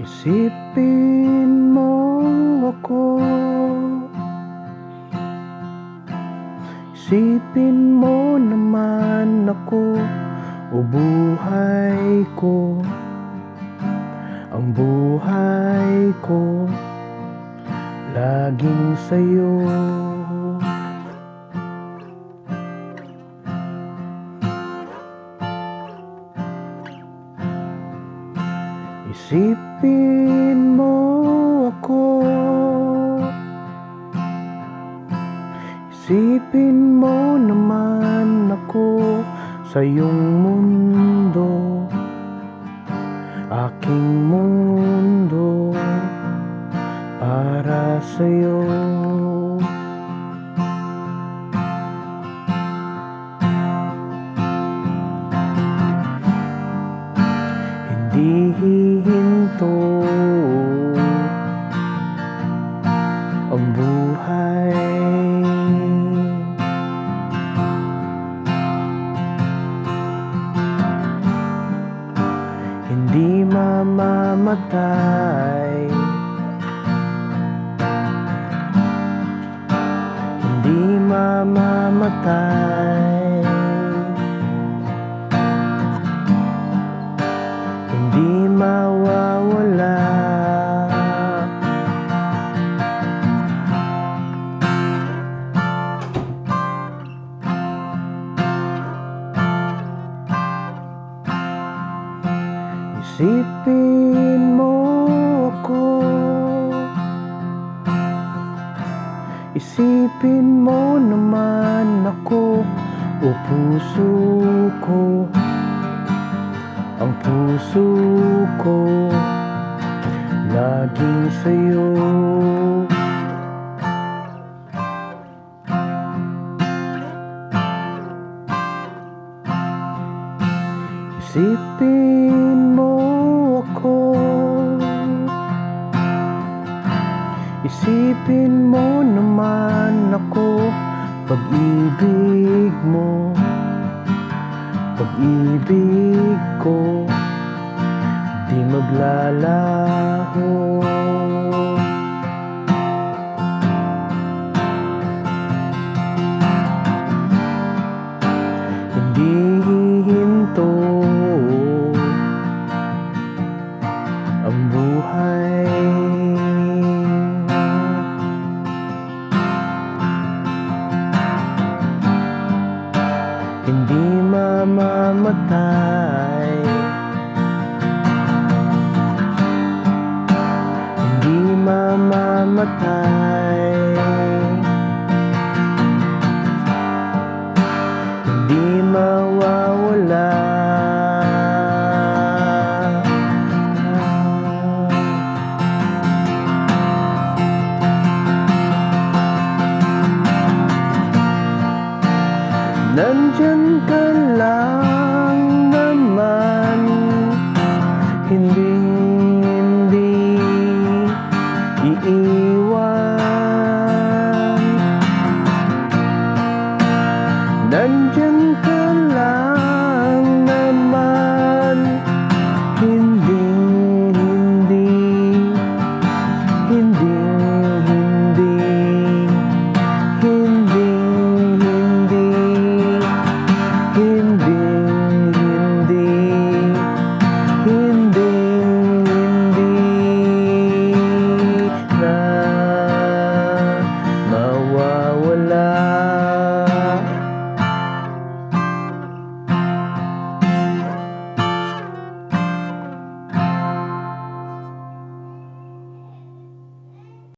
Isipin mo ako, isipin mo naman ako, o buhay ko, ang buhay ko, laging sa'yo. Isipin mo ako, isipin mo naman ako, sa iyong mundo, aking mundo, para sa'yo. Hindi hihinto ang buhay, hindi mamamatay, hindi mamamatay, hindi mawawala. Isipin mo ako, isipin mo naman ako, o puso ko, ang puso ko, laging sa'yo. Isipin mo ako, isipin mo naman ako, pag-ibig mo, pag-ibig ko, di maglalaho. Hindi hihinto ang buhay, hindi mamamatay, hindi mamamatay.